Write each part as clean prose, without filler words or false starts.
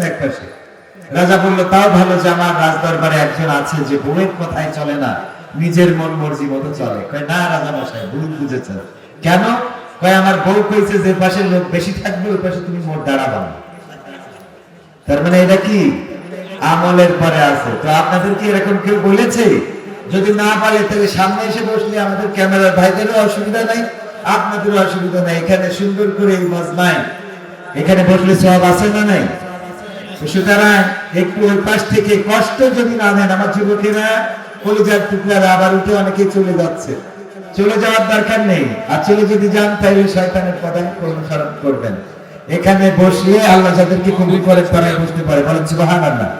একপাশে রাজা বলল, তাও ভালো যে আমার রাজদরবারে একজন আছে যে বউয়ের কথাই চলে না, নিজের মন মর্জি মতো চলে। কয় না রাজা মশাই, ভুল বুঝেছেন। কেন? কয় আমার বউ কইছে যে পাশে লোক বেশি থাকবে ওই পাশে তুমি মোট দাঁড়াবা না। তার মানে এটা কি আমলের পরে আছে। তো আপনাদের কি এরকম কেউ বলেছে? যদি না বলে তাহলে সামনে এসে বসলে আমাদের ক্যামেরার ভাইদেরও অসুবিধা নাই, আপনাদেরও অসুবিধা নাই। এখানে সুন্দর করে এই মজমায় এখানে বসলে সব আছে না নাই? সুতরাং একটু ওই পাশ থেকে কষ্ট যদি না নেন আমার যুবকেরা, কলিজার টুকরারা আবার উঠে অনেকে চলে যাচ্ছে। চলে যাওয়ার দরকার নেই, আর চলে যদি যান তাহলে শয়তানের পদাঙ্ক অনুসরণ করবেন। এখানে বসলে আল্লাহ যাদেরকে কবুল করে তারা বসতে পারে, বলেন সুবহানাল্লাহ।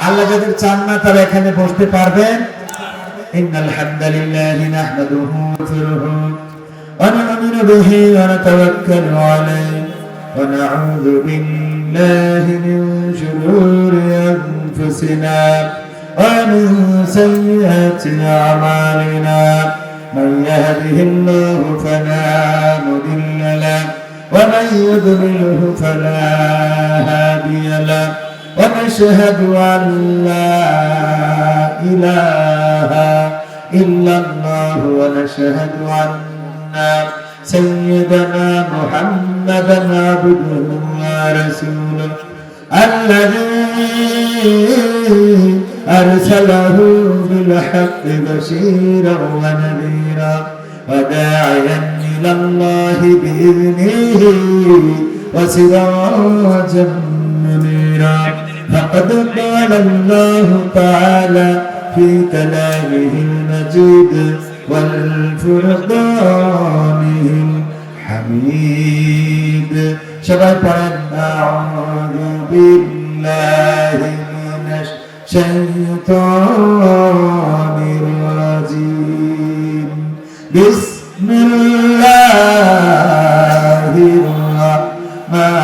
আল্লাহ যাদের চান না তারা এখানে বসতে পারবেন। ইন্নাল হামদালিল্লাহি নাহমাদুহু ওয়া নাস্তাইনুহু ওয়া নু'মিনু বিহি ওয়া নাতাওয়াক্কালু আলাইহি ওয়া নাউযু বিল্লাহি মিন শুরুরি আনফুসিনা ওয়া মিন সাইয়্যাতি আ'মালিনা মান ইয়াহদিহিল্লাহু ফালা মুদিল্লা লাহু ومن يضلله فلا هادي له ونشهد أن لا إله إلا الله ونشهد أن سيدنا محمدا عبده ورسوله الذي أرسله بالحق بشيرا ونذيرا وداعيا إلى الله بإذنه وسراجا منيرا فقد قال الله تعالى في كلامه المجيد والفرقانه الحميد شباب أعوذ بالله من الشيطان الرجيم بسم الله الرحمن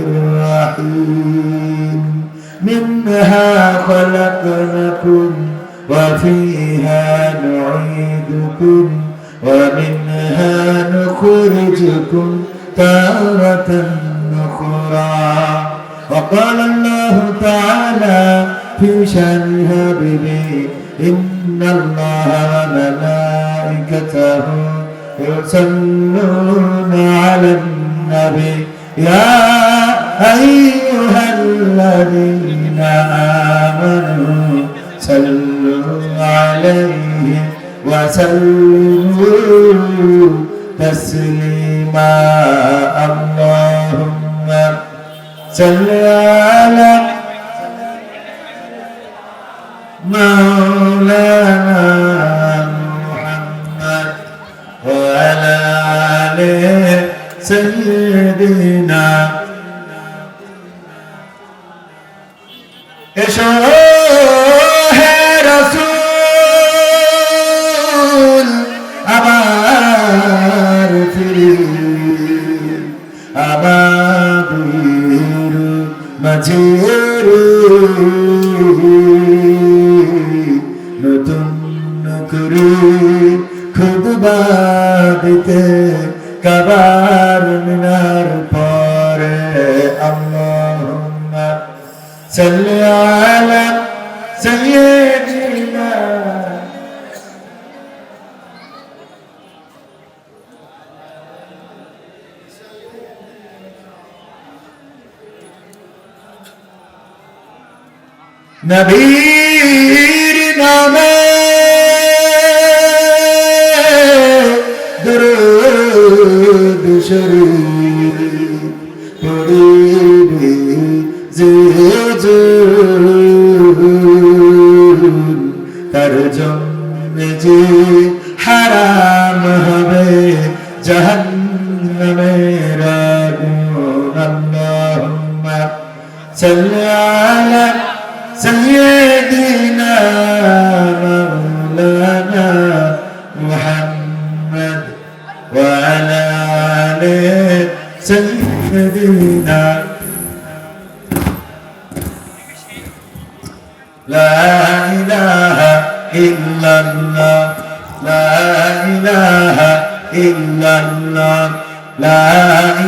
الرحيم منها خلقناكم وفيها نعيدكم ومنها نخرجكم تارة أخرى وقال الله تعالى في شأن حبيبه إن الله وملائكته يصلون على النبي يا أيها الذين آمنوا صلوا عليه وسلموا تسليما اللهم صل على مولانا محمد وعلى آله سيدنا এসো হে রাসূল আবার ফিরে আমাদের মাঝে নতুন করে খুতবা দিতে কাবার মিনার পরে আল্লাহুম্মা সাল্লি আলা সাইয়্যিদিনা নবীর নামে দরুদ শরীফ পড়িবে যে তার জন্মে যে হারাম হবে জাহান্নামের আগুন আল্লাহুম্মা সাল্লি আলা سيدنا مولانا محمد وعلى آله سيدنا لا إله إلا الله لا إله إلا الله لا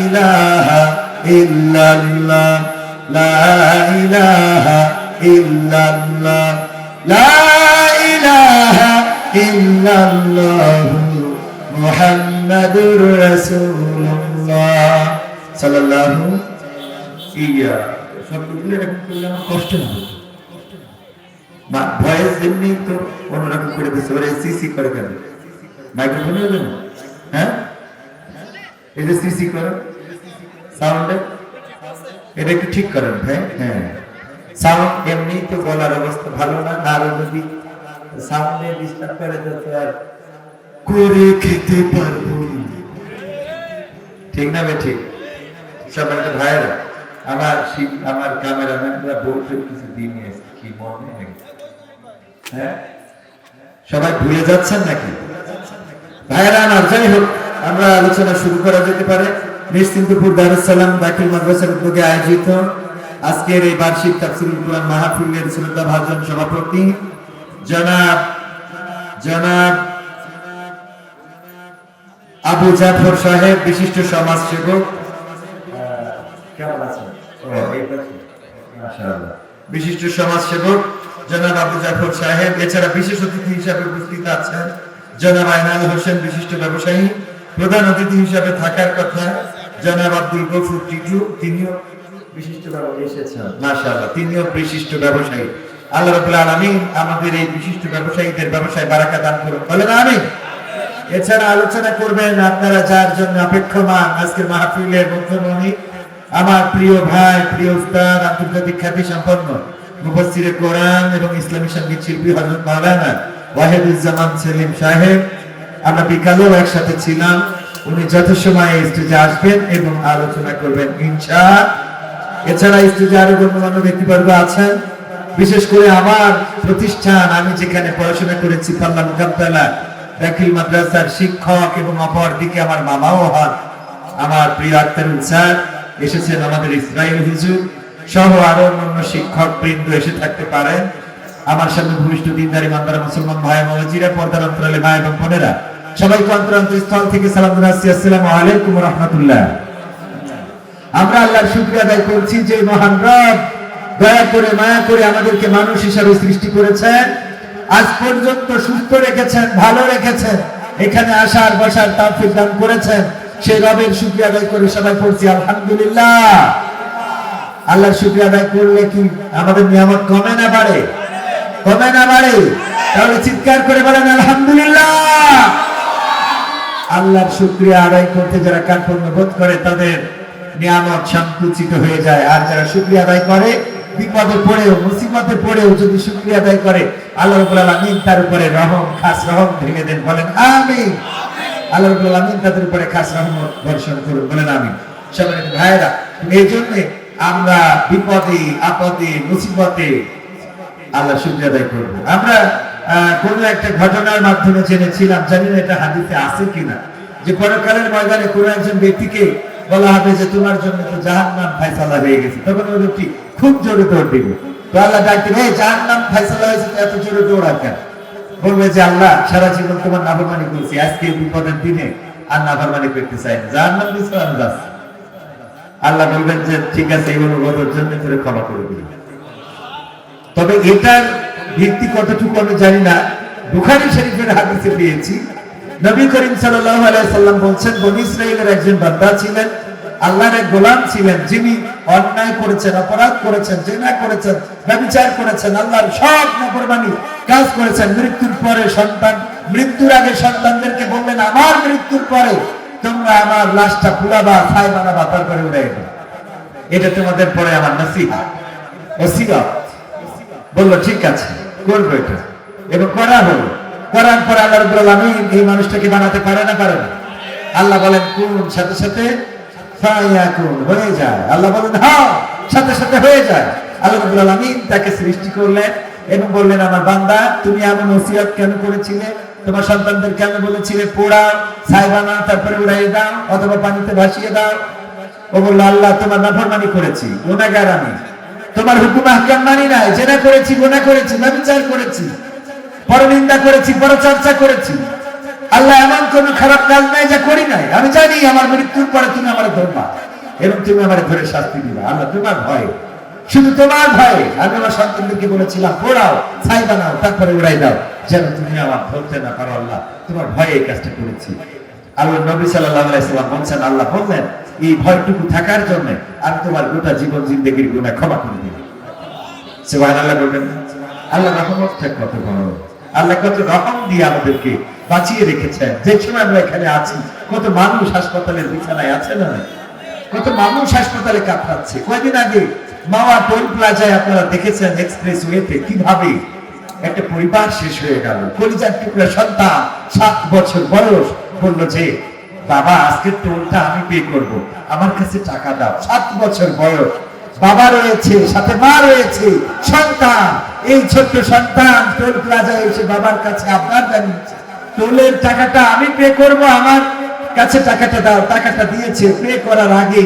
إله ইল্লাল্লাহ লা ইলাহা ইল্লাল্লাহ লা ইলাহা ইল্লাল্লাহ মুহাম্মাদুর রাসূলুল্লাহ সাল্লাল্লাহু ইয়া সবগুলো এরকম করলে আমার কষ্ট হবে না ভয়েস এমনি তো অন্যরকম করে দিচ্ছে ওরা সিসি করে কেন মাইক্রোফোন হবে না হ্যাঁ এই যে সিসি করো সাউন্ড এটা একটু ঠিক করেন ভাই হ্যাঁ সাউন্ড এমনি তো বলার অবস্থা ভালো না আর যদি সাউন্ডে ডিস্টার্ব করে তো আর করে খেতে পারবো ঠিক না ঠিক সবাই তো ভাইরা আমার ক্যামেরাম্যানরা বলতে কিছু দিন কি মনে হয় হ্যাঁ সবাই ভুলে যাচ্ছেন নাকি ভাইরা আমার যাই হোক আমরা আলোচনা শুরু করা যেতে পারে নিশ্চিন্তপুর দারুস সালাম দাখিল মাদ্রাসার উদ্যোগে আয়োজিত আজকের এই বার্ষিক তাফসীরুল কুরআন মাহফিলের শ্রদ্ধাভাজন সভাপতি জনাব আবু জাফর সাহেব বিশিষ্ট সমাজসেবক কেমন আছেন মাশাআল্লাহ বিশিষ্ট সমাজসেবক জনাব আবু জাফর সাহেব এছাড়া বিশেষ অতিথি হিসেবে উপস্থিত আছেন জনাব আয়নাল হোসেন বিশিষ্ট ব্যবসায়ী প্রধান অতিথি হিসেবে থাকার কথা জনাব আব্দুল গফুর টিটু তিনিও বিশিষ্ট ব্যবসায়ী এসেছেন মাশাআল্লাহ তিনিও বিশিষ্ট ব্যবসায়ী আল্লাহ রাব্বুল আলামিন আমাদের এই বিশিষ্ট ব্যবসায়ীদের ব্যবসায় বারাকা দান করুন বলেন আমিন এছাড়া আলোচনা করবেন আপনারা যার জন্য অপেক্ষমান আজকের মাহফিলের মধ্যমণি আমার প্রিয় ভাই প্রিয় উস্তাদ আন্তর্জাতিক খ্যাতি সম্পন্ন মুফাসসিরে কোরআন এবং ইসলামী সঙ্গীত শিল্পী হযরত মাওলানা ওয়াহিদুজ্জামান সেলিম সাহেব আমরা বিকালেও একসাথে ছিলাম উনি যথাসময়ে স্টেজে আসবেন এবং আলোচনা করবেন ইনশাআল্লাহ এছাড়া স্টেজে আরো গণ্যমান্য ব্যক্তিবর্গ আছেন বিশেষ করে আমার প্রতিষ্ঠান আমি যেখানে পড়াশোনা করেছি পাল্লা মুকামতলা দাখিল মাদ্রাসার শিক্ষক এবং অপর দিকে আমার মামাও হন আমার প্রিয় আক্তারুল স্যার এসেছেন আমাদের ইসরাইল হুজুর সহ আরো অন্যান্য শিক্ষক বৃন্দ এসে থাকতে পারেন আমার সামনে ভূমিষ্ঠ দিনদারি মানদারা মুসলমান ভাই মাওলাজিরা পর্দার অন্তরালে ভাই এবং বোনেরা সবাইকে অন্তরস্থল থেকে সালাম জানাচ্ছি আসসালামু আলাইকুম ওয়া রাহমাতুল্লাহ আমরা আল্লাহর শুকরিয়া আদায় করছি যে মহান রব দয়া করে মায়া করে আমাদেরকে মানুষ হিসেবে সৃষ্টি করেছেন আজ পর্যন্ত সুস্থ রেখেছেন ভালো রেখেছেন এখানে আসার বসার তৌফিক দান করেছেন সেই রবের শুকরিয়া আদায় করে সবাই পড়ছি আলহামদুলিল্লাহ আল্লাহর শুকরিয়া আদায় করলে কি আমাদের নিয়ামত কমে না বাড়ে তাহলে চিৎকার করে বলেন আলহামদুলিল্লাহ আল্লাহর শুকরিয়া আদায় করতে যারা কার্পণ্য বোধ করে তাদের নিয়ামত সংকুচিত হয়ে যায় আর যারা শুকরিয়া আদায় করে বিপদে পড়েও মুসিবতে পড়েও যদি শুকরিয়া আদায় করে আল্লাহ রাব্বুল আলামিন তার উপরে খাস রহম ভেঙে দেন বলেন আমিন আল্লাহ রাব্বুল আলামিন তাদের উপরে খাস রহমত বর্ষণ করুন বলেন আমিন সবাই ভাইরা এই জন্য আমরা বিপদে আপদে মুসিবতে আল্লাহ শুকরিয়া আদায় করব আমরা কোন একটা ঘটনার মাধ্যমে জেনেছিলাম জানি না এটা হাদিসে আছে কিনা যে পরকালের ময়দানে কোন একজন ব্যক্তিকে বলা হবে যে তোমার জন্য তো জাহান্নাম ফয়সালা হয়ে গেছে তখন ওই ব্যক্তি খুব জোরে দৌড় দিবে তো আল্লাহ ডাকতে এই জাহান্নাম ফয়সালা হয়েছে এত জোরে দৌড়া কেন বলবে যে আল্লাহ সারা জীবন তোমার নাফরমানি করেছি আজকে বিপদের দিনে আর নাফরমানি করতে চাই না জাহান্নাম দিছো আমি যাচ্ছি আল্লাহ বলবেন যে ঠিক আছে এই অনুগতের জন্য তোরে ক্ষমা করে দিই তবে এটার ভিত্তি কতটুকু আমি জানি না বুখারী শরীফের হাদিসে পেয়েছি নবী করিম সাল্লাল্লাহু আলাইহি সাল্লাম বলেন বনী ইসরাইলের একজন বান্দা ছিলেন আল্লাহর এক গোলাম ছিলেন যিনি অন্যায় করেছেন অপরাধ করেছেন জিনা করেছেন ব্যভিচার করেছেন আল্লাহর সব নাফরমানি কাজ করেছেন মৃত্যুর আগে সন্তানদেরকে বললেন আমার মৃত্যুর পরে তোমরা আমার লাশটা পুড়াবা ছাই বানাবা তারপরে উড়াইবা এটা তোমাদের পরে আমার নসিহত ওসিয়ত বললো ঠিক আছে করবো এটা এবং করা হলো করার পর আল্লাহ রাব্বুল আলামিন এই মানুষটাকে বানাতে পারে না আল্লাহ বলেন কোন সাথে সাথে ফায়াকুন হয়ে যায় আল্লাহ বলেন হ্যাঁ সাথে সাথে হয়ে যায় আল্লাহ রাব্বুল আলামিন তাকে সৃষ্টি করলেন এবং বললেন আমার বান্দা তুমি এমন ওসিয়ত কেন করেছিলে তোমার সন্তানদের কেন বলেছিলে পোড়াও ছাই বানাও তারপরে উড়াইয়ে দাও অথবা পানিতে ভাসিয়ে দাও ও বলল আল্লাহ তোমার নাফরমানি করেছি গুনাহগার আমি তোমার হুকুম আহকাম মানি নাই জেনা করেছি গুনাহ করেছি ব্যভিচার করেছি পরনিন্দা করেছি পরচর্চা করেছি আল্লাহ এমন কোন খারাপ কাজ নাই যা করি নাই আমি জানি আমার মৃত্যুর পরে তুমি আমার ধরবা এবং তুমি আমার ধরে শাস্তি দিবা। আল্লাহ তোমার ভয়ে, শুধু তোমার ভয়ে আমি আমার সন্তানদেরকে বলেছিলাম পোড়াও, ছাই বানাও, তারপরে উড়াই দাও, যেন তুমি আমার ধরতে না পারো। আল্লাহ তোমার ভয়ে এই কাজটা করেছি। আল্লাহ নবী সাল্লাল্লাহু আলাইহি সাল্লাম বলছেন, আল্লাহ বললেন এই ভয়টুকু থাকার জন্য আমি তোমার গোটা জীবন জিন্দেগির গুনাহ ক্ষমা করে দিই। সুবহানাল্লাহ বলবেন। আল্লাহ রহমতটা কত বড়, আল্লাহ কত রহম দিয়ে আমাদেরকে বাঁচিয়ে রেখেছেন। যে সময় আমরা এখানে আছি, কত মানুষ হাসপাতালের বিছানায় আছে না, কত মানুষ হাসপাতালে কাতরাচ্ছে। কয়েকদিন আগে মাওয়া টোল প্লাজায় আপনারা দেখেছেন এক্সপ্রেস ওয়েতে কিভাবে একটা পরিবার শেষ হয়ে গেল। কলিজার টুকরা সন্তান 7 বছর বয়স বলল যে বাবা আজকের টোলটা আমি পে করব, আমার কাছে টাকা দাও। 7 বছর বয়স, বাবা রয়েছে, সাথে মা রয়েছে, সন্তান। এই ছোট্ট সন্তান টোল প্লাজায় এসে বাবার কাছে আবদার জানিয়েছে, টোলের টাকাটা আমি পে করব, আমার কাছে টাকাটা দাও। টাকাটা দিয়েছে, পে করার আগে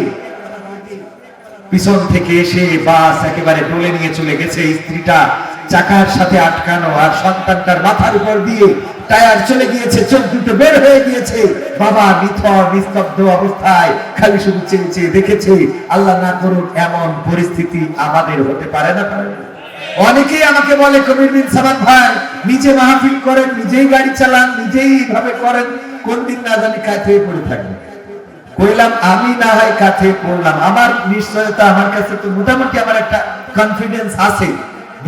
পিছন থেকে এসে বাস একেবারে টোলে নিয়ে চলে গেছে। স্ত্রীটা চাকার সাথে আটকানো, আর সন্তানটার মাথার উপর দিয়ে টায়ার চলে গিয়েছে, চোখ দুটো বের হয়ে গিয়েছে। বাবা নিথর নিস্তব্ধ অবস্থায় খালি শুধু চেয়ে চেয়ে দেখেছে। আল্লাহ না করুক এমন পরিস্থিতি আমাদের হতে পারে না। অনেকেই আমাকে বলে কবির বিন সামান ভাই নিজে মাহফিল করেন, নিজেই গাড়ি চালান, নিজেই এইভাবে করেন, কোন দিন না জানি কাছে পড়ে থাকবে। কইলাম আমি না হয় কাছে পড়লাম, আমার নিশ্চয়তা, আমার কাছে তো মোটামুটি আমার একটা কনফিডেন্স আছে।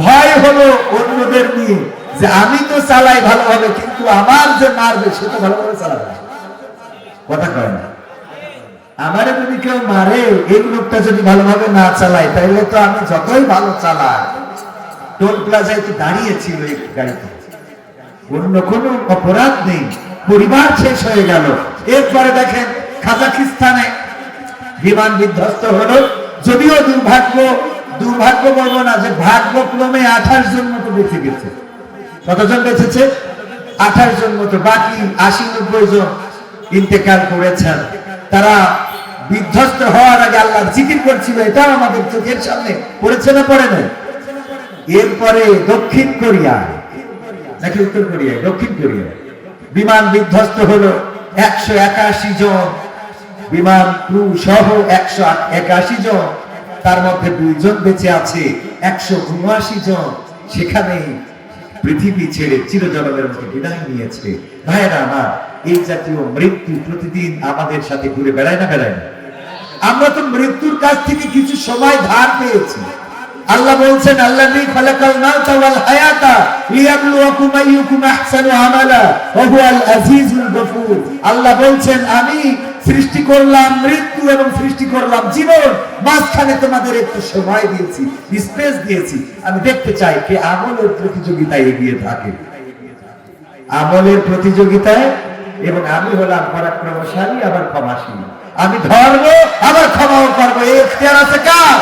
ভয় হলো অন্যদের নিয়ে, যে আমি তো চালাই ভালোভাবে, কিন্তু আমার যে মারবে সে তো ভালোভাবে চালাবে। কথা কয় না, আমারে যদি কেউ মারে, এই লোকটা যদি ভালোভাবে না চালায়, তাহলে তো আমি যতই ভালো চালাই। টোল প্লাজায় তো দাঁড়িয়েছিল এই গাড়িতে, অন্য কোনো অপরাধ নেই, পরিবার শেষ হয়ে গেল। এরপরে দেখেন কাজাকিস্তানে বিমান বিধ্বস্ত হলো। যদিও দুর্ভাগ্য বলবো না, যে ভাগ্যক্রমে 28 জন মতো বেঁচে গেছে। কতজন বেঁচেছে? 28 জন মতো। বাকি 80-90 জন ইন্তেকাল করেছেন। তারা বিধ্বস্ত হওয়ার আগে আল্লাহর জিকির করছিল, এটাও আমাদের চোখের সামনে পড়েছে না পড়ে নাই? এরপরে দক্ষিণ কোরিয়া, নাকি উত্তর কোরিয়া, দক্ষিণ কোরিয়া বিমান বিধ্বস্ত হলো। 181 জন, বিমান ক্রু সহ 181 জন, তার মধ্যে 2 জন বেঁচে আছে, 179 জন সেখানে পৃথিবী ছেড়ে চিরজনমের মতো বিদায় নিয়েছে। ভাইরা আমার, এই জাতীয় মৃত্যু প্রতিদিন আমাদের সাথে ঘুরে বেড়ায় না বেড়ায় না? আমরা তো মৃত্যুর কাছ থেকে কিছু সময় ধার পেয়েছি। আল্লাহ বলছেন, আল্লাযী খালাকাল মাউতা ওয়াল হায়াতা লিয়াবলুয়াকুম আইয়ুকুম আহসানু আমালা ওয়া হুয়াল আজিজুল গফুর। আল্লাহ বলছেন, আমি সৃষ্টি করলাম মৃত্যু এবং সৃষ্টি করলাম জীবন, মাঝখানে তোমাদের একটু সময় দিয়েছি, স্পেস দিয়েছি। আমি দেখতে চাই কে আমলের প্রতিযোগিতায় এগিয়ে থাকে, আমলের প্রতিযোগিতায়। এবং আমি হলাম পরাক্রমশালী, আবার ক্ষমাশীল। আমি ধর্ম আবার ক্ষমাও করবো, এই ইখতিয়ার আছে কার?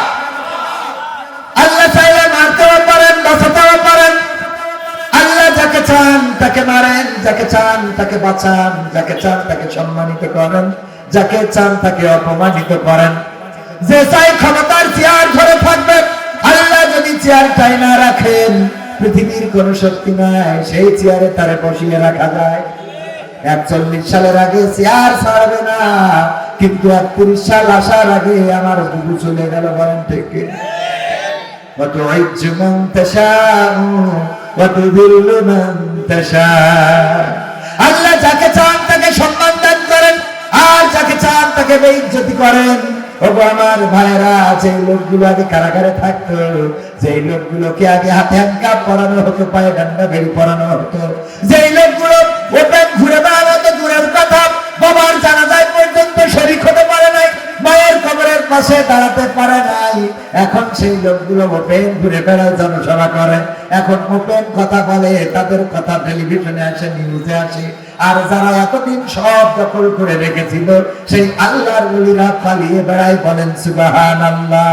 আল্লাহ চাইলে মারতেও পারেন, বাঁচাতেও পারেন। আল্লাহ যাকে চান তাকে মারেন, যাকে চান তাকে বাঁচান, যাকে চান তাকে সম্মানিত করেন, যাকে চান তাকে অপমানিত করেন। যে চাই ক্ষমতার চেয়ার ধরে থাকবে, আল্লাহ যদি চেয়ারটাই না রাখেন, পৃথিবীর কোন শক্তি নাই সেই চেয়ারে তারে বসিয়ে রাখা যায়। 41 সালের আগে চেয়ার ছাড়বে না, কিন্তু 31 সাল আসার আগে আমার বুবু চলে গেল। বলেন ঠিক কি? وتعز من تشاء وتذل من تشاء। আল্লাহ যাকে চান তাকে সম্মান দান করেন, আর যাকে চান তাকে বেইজ্জতি করেন। ওগো আমার ভাইরা, যে লোকগুলো আগে কারাগারে থাকতো, যে লোকগুলোকে আগে হাতে হ্যান্ডকাপ পরানো হতো, পায়ে ডান্ডা বেড়ি পরানো হতো, যে লোকগুলো ওপেন ঘুরে বেড়ানো দূরের কথা, বাবার জানাজায় পর্যন্ত শরীক হতে পারে নাই, মায়ের কবরের পাশে দাঁড়াতে পারে নাই, এখন সেই লোকগুলো ওপেন ঘুরে বেড়ায়, জনসভা করে, এখন ওপেন কথা বলে, তাদের কথা টেলিভিশনে আসে, নিউজে আসে। আর যারা এতদিন সব দখল করে রেখেছিল, সেই আল্লাহর ওলিরা পালিয়ে বেড়ায়। বলেন সুবহানাল্লাহ।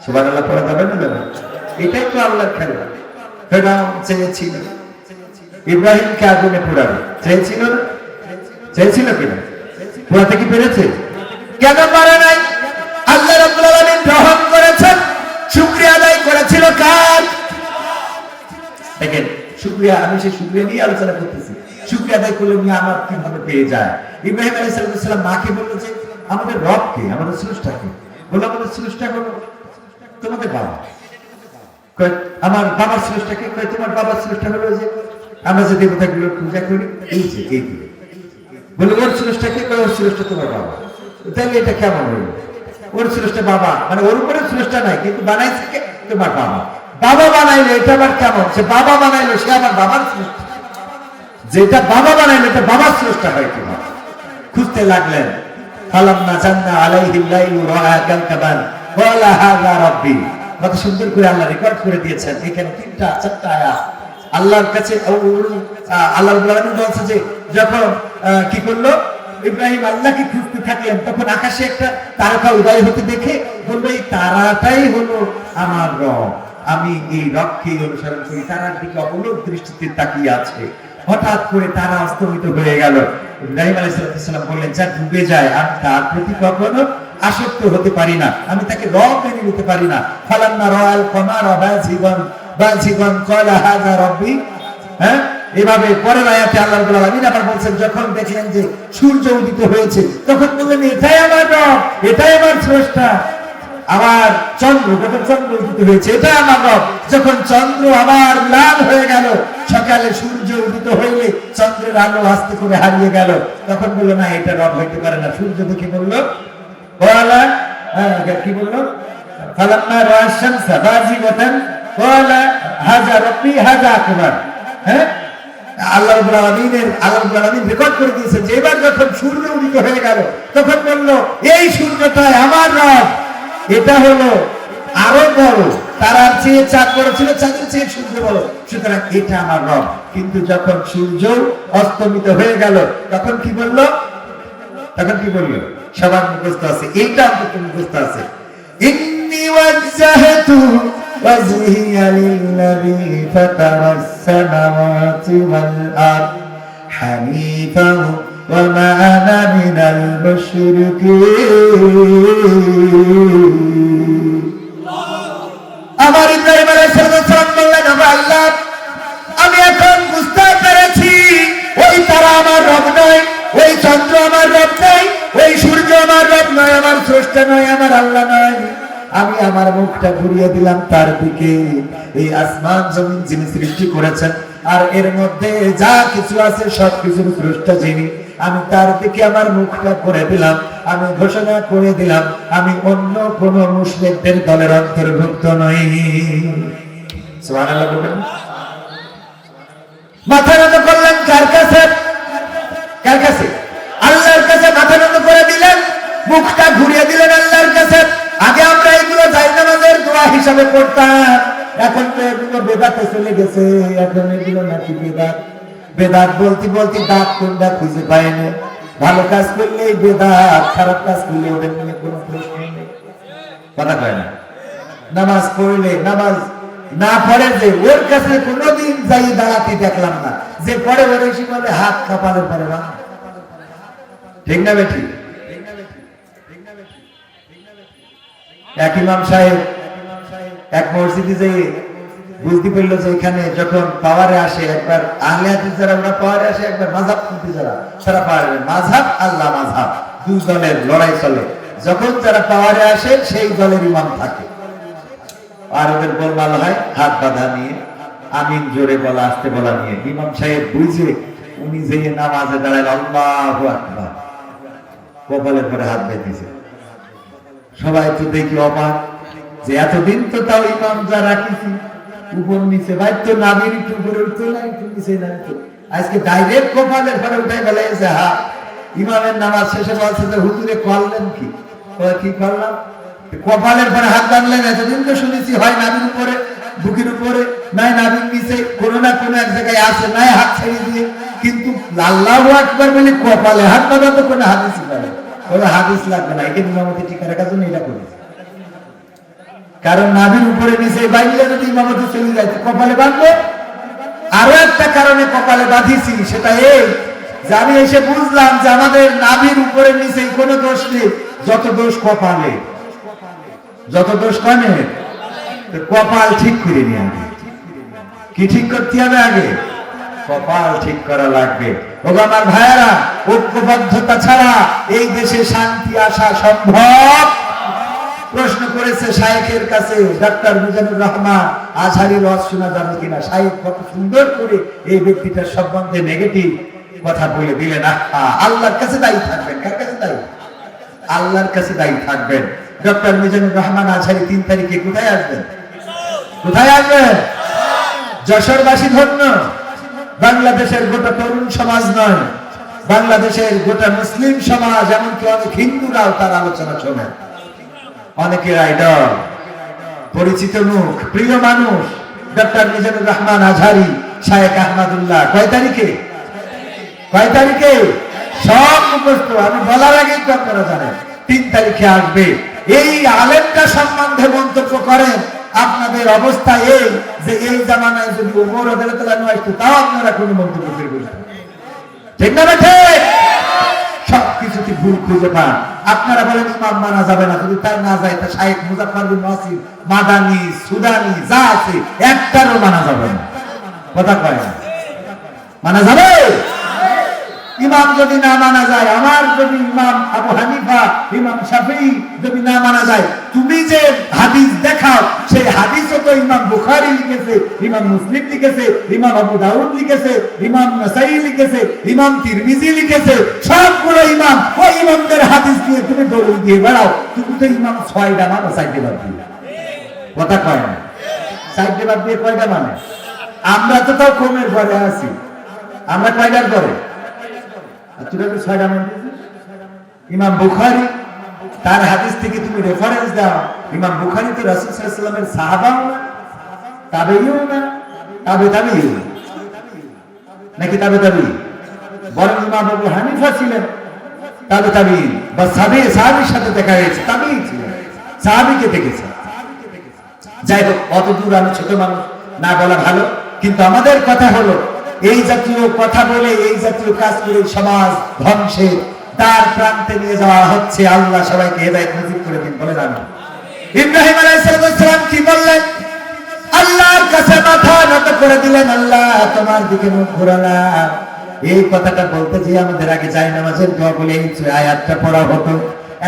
সুবহানাল্লাহ পড়া যাবে না? যাবে। এটাই তো আল্লাহর খেলা। ফেরাউন চেয়েছিল ইব্রাহিমকে আগুনে পোড়াবে, চেয়েছিল না? চেয়েছিল কিনা? পোড়াতে কি পেরেছে? কেন পারে নাই? আল্লাহ রাব্বুল আলামিন গ্রহণ করেছেন, শুকরিয়া আদায় করেছিল কার? দেখেন, শুকরিয়া, আমি সেই শুকরিয়া নিয়ে আলোচনা করতেছি। শুকরিয়া আদায় করলে নিয়ে আমার কিভাবে পেয়ে যায়। ইব্রাহিম আলাইহিস সালাম মাকে বলল যে আমাদের রব কে, আমাদের স্রষ্টা কে? বললো আমাদের স্রষ্টা হলো তোমাদের বাবা। আমার বাবার স্রষ্টা কে? তোমার বাবার স্রষ্টা হলো যে আমরা যে দেবতাগুলোর পূজা করি, এই যে এইগুলো। বলে ওর স্রষ্টা কে? ওর স্রষ্টা তোমার বাবা। তাহলে এটা কেমন হইল? ওর স্রষ্টা বাবা, মানে ওর উপরে স্রষ্টা নাই, কিন্তু বানাইছে কে? তোমার বাবা। বাবা বানাইলে এটা আবার কেমন? সে বাবা বানাইলো, সে আমার বাবার স্রষ্টা। যেটা বাবা বানাইলো এটা বাবার স্রষ্টা হয় কিনা খুঁজতে লাগলেন। ফালাম্মা জান্না আলাইহিল লাইলু রাআ কাওকাবান ক্বালা হাযা রাব্বি। কত সুন্দর করে আল্লাহ রেকর্ড করে দিয়েছেন। এখানে 3টা 4টা আয়াত আল্লাহর কাছে। আল্লাহ রাব্বুল আলামিন বলছে যে যখন কি করলো ইব্রাহিম আল্লাহকে খুঁজতে থাকলেন, তখন আকাশে একটা তারকা উদয় হতে দেখে বললো এই তারাটাই হলো আমার রব, আমি এই রবকে অনুসরণ করি। তারার দিকে অবলোক দৃষ্টিতে তাকিয়ে আছে। হঠাৎ করে তারা অস্তমিত হয়ে গেল। ইব্রাহিম আলাইহিস সালাম বললেন যা ডুবে যায় আমি তার প্রতি কখনো আসক্ত হতে পারি না, আমি তাকে রব মেনে নিতে পারি না। ফালাম্মা রাআল কমারা বাযিগান ক্বালা হাযা রাব্বি। হ্যাঁ, এভাবে পরের আয়াতে আল্লাহ রাব্বুল আলামিন আবার বলেন যখন দেখলেন যে সূর্য উদিত হয়েছে তখন বললেন এটাই আমার রব, এটাই আমার স্রষ্টা। আবার চন্দ্র, যখন চন্দ্র উদিত হয়েছে এটা আমার রব। যখন চন্দ্র আবার লাল হয়ে গেল, সকালে সূর্য উদিত হইলে চন্দ্রের আলো আস্তে করে হারিয়ে গেল, তখন বললো না এটা রব হইতে পারে না। সূর্য দেখে বললো ক্বালা, কি বললো? ফালাম্মা রাআ শামসা বাযিগাতান ক্বালা হাযা রাব্বি হাযা আকবার। হ্যাঁ, আল্লাহ রাব্বুল আলামিন রেকর্ড করে দিয়েছে যে এবার যখন সূর্য উদিত হয়ে গেল তখন বললো এই সূর্যটাই আমার রব, এটা হলো আরো বড়, তারার চেয়ে চাঁদ বড় ছিল, চাঁদের চেয়ে সূর্য বড়, সুতরাং এটা আমার রব। কিন্তু যখন সূর্য অস্তমিত হয়ে গেল তখন কি বললো? সবার মুখস্থ আছে, এইটা অন্তত মুখস্থ আছে। ইন্নী ওয়াজ্জাহতু ওয়াজহিয়া লিল্লাযী ফাতারাস সামাওয়াতি ওয়াল আরদ হানিফান ওয়া মা আনা মিনাল মুশরিকিন। আমার ইব্রাহিম আলাইহিস সালাম বললেন আল্লাহ আমি এখন বুঝতে পেরেছি ওই তারা আমার রব নয়, ওই চন্দ্র আমার রব নয়, ওই সূর্য আমার রব নয়, আমার স্রষ্টা নয়, আমার আল্লাহ নয়। আমি আমার মুখটা ঘুরিয়ে দিলাম তার দিকে। এই আসমান জমিন যিনি সৃষ্টি করেছেন আর এর মধ্যে যা কিছু আছে সবকিছুর স্রষ্টা যিনি, আমি তার দিকে আমার মুখটা করে দিলাম। আমি ঘোষণা করে দিলাম আমি অন্য কোন মুশরিকদের দলের অন্তর্ভুক্ত নই। সুবহানাল্লাহ বলেন। মাথা নত করলেন কার কাছে? আল্লাহর কাছে মাথা নত করে দিলেন, মুখটা ঘুরিয়ে দিলেন আল্লাহর কাছে। আগে আমরা এগুলো জায়নামাজের দোয়া হিসাবে পড়তাম, এখন তো এগুলো বেদাতে চলে গেছে। এখন এগুলো নাকি বেদাত বলতে বলতে দাঁত কোনটা খুঁজে পায় না। ভালো কাজ করলেই বেদাত, খারাপ কাজ করলে ওদের নিয়ে কোনো প্রশ্ন নেই, কথা কয় না। নামাজ পড়লে নামাজ না পড়ে যে ওর কাছে কোনোদিন যাই দাঁড়াতে দেখলাম না, যে পড়ে ওর এসে বলে হাত কপালের পরে না। ঠিক না বেঠি? এক ইমাম সাহেব এক মসজিদে যে বুঝতে পারলো যে এখানে যখন পাওয়ারে আসে, একবার আহলে হাদিস যারা ওরা পাওয়ারে আসে, একবার মাযহাবপন্থী যারা তারা পাওয়ারে, মাযহাব আল্লাহ মাযহাব দুই দলের লড়াই চলে। যখন যারা পাওয়ারে আসে সেই দলের ইমাম থাকে, আর ওদের গোলমাল হয় হাত বাঁধা নিয়ে, আমিন জোরে বলা আসতে বলা নিয়ে। ইমাম সাহেব বুঝে উনি যে নামাজে দাঁড়ায় আল্লাহু আকবার, কপালের পরে হাত বেঁধেছে। সবাই তো দেখি অবাক যে এতদিন তো তাও ইমাম যা রাখিছি উপর নিচে, ভাই তো নাবির একটু উপরে উঠতো না, একটু নিচে নামতো, আজকে ডাইরেক্ট কপালের পরে উঠে ফেলাইছে হাত। ইমামের নামাজ শেষে বলছে যে হুজুরে করলেন কি? কি করলাম? কপালের পরে হাত বাঁধলেন। এতদিন তো শুনেছি হয় নাবির উপরে, বুকের উপরে, নাই নাবির নিচে, কোনো না কোনো এক জায়গায় আছে, নাই হাত ছেড়ে দিয়ে। কিন্তু আল্লাহু আকবার বলে কপালে হাত বাঁধা তো কোনো হাদিস নাই, কোনো হাদিস লাগবে না। একে ইমামতি টিকা রাখার জন্য এটা করেছে। কারণ নাবির উপরে নিচে বাইরে যদি ইমামতি চলে যায় কপালে বাঁধবো। আরো একটা কারণে কপালে বাঁধিছি, সেটা এই যে আমি এসে বুঝলাম যে আমাদের নাবির উপরে নিচে কোনো দোষ নেই, যত দোষ কপালে, যত দোষ কানে। কপাল ঠিক করে নিয়ে আগে কি ঠিক করতে হবে? আগে কপাল ঠিক করা লাগবে। ওগো আমার ভাইয়েরা, ঐক্যবদ্ধতা ছাড়া এই দেশে শান্তি আসা সম্ভব? প্রশ্ন করেছে শাইখের কাছে ডক্টর মিজানুর রহমান, আজহারি ওয়াজ শোনা যাবে কিনা? শাইখ কত সুন্দর করে এই ব্যক্তিটার সম্বন্ধে নেগেটিভ কথা বলে দিলেন। আল্লাহর কাছে দায়ী থাকবেন। কার কাছে দায়ী? আল্লাহর কাছে দায়ী থাকবেন। ডক্টর মিজানুর রহমান আজহারি 3 তারিখে কোথায় আসবেন? কোথায় আসবেন? যশোরবাসী ধন্য। বাংলাদেশের গোটা তরুণ সমাজ নয়, বাংলাদেশের গোটা মুসলিম সমাজ, এমনকি অনেক হিন্দুরাও তার আলোচনা শোনেন। অনেকের আইডল, পরিচিত মুখ, প্রিয় মানুষ ডক্টর মিজানুর রহমান আজহারি, শায়েখ আহমদুল্লাহ। কয় তারিখে? কয় তারিখে? সব মুখস্থ, আমি বলার আগেই তো আপনারা জানেন 3 তারিখে আসবে। এই আলেমটা সম্বন্ধে মন্তব্য করেন, আপনাদের অবস্থা এই যে এই জামানায় যদি ওমর রাদিয়াল্লাহু তাআলা আসতো তাও আপনারা কোনো মন্তব্য করবেন না। ঠিক না? ঠিক। সবকিছুতে ভুল খুঁজে পান। আপনারা বলেন ইমাম মানা যাবে না, যদি তাই না যায় তা শাইখ মুজাফফর বিন নাসির, মাদানি, সুদানি যা আছে একটারও মানা যাবে না। কথা কয় না? মানা যাবে? ইমাম যদি না মানা যায়, আমার যদি ইমাম আবু হানিফা, ইমাম শাফিঈ যদি না মানা যায়, তুমি যে হাদিস দেখাও সেই হাদিসও তো ইমাম বুখারী লিখেছে, ইমাম মুসলিম লিখেছে, ইমাম আবু দাউদ লিখেছে, ইমাম নাসাঈ লিখেছে, ইমাম তিরমিজি লিখেছে। সবগুলো ইমাম, ওই ইমামদের হাদিস দিয়ে তুমি দলিল দিয়ে বেড়াও। তুমি তো ইমাম 6টা মানো, 4টে বাদ দিয়ে। কথা কয় না? 4টে বাদ দিয়ে কয়টা মানে? আমরা তো তাও কমের ঘরে আছি। আমরা কয়টার পরে? ইমাম বুখারী, তার হাদিস থেকে তুমি রেফারেন্স দাও। ইমাম বুখারী তো রাসূল সাল্লাল্লাহু আলাইহি ওয়াসাল্লামের সাহাবাও না, তাবেঈও না, তাবেঈও নাকি তাবেঈ? বরং ইমাম আবু হানিফা ছিলেন তাবেঈ বা সাহাবীর সাথে দেখা হয়েছে, তাবেঈ ছিলেন, সাহাবীকে দেখেছে। যাই হোক, অত দূর আমি ছোট মানুষ, না বলা ভালো। কিন্তু আমাদের কথা হলো, এই জাতীয় কথা বলে, এই জাতীয় কাজ করে সমাজ ধ্বংসের তার প্রান্তে নিয়ে যাওয়া হচ্ছে। আল্লাহ সবাইকে হেদায়েত নসিব করে দিন, বলেন আমিন। ইব্রাহিম আলাইহিস সালাম কি বললেন? আল্লাহর কাছে মাথা নত করে দিলেন, আল্লাহ তোমার দিকে মুখ ঘোরালাম। এই কথাটা বলতে যে আমাদের আগে যায় নামাজের দোয়া বলে এই আয়াতটা পড়া হতো।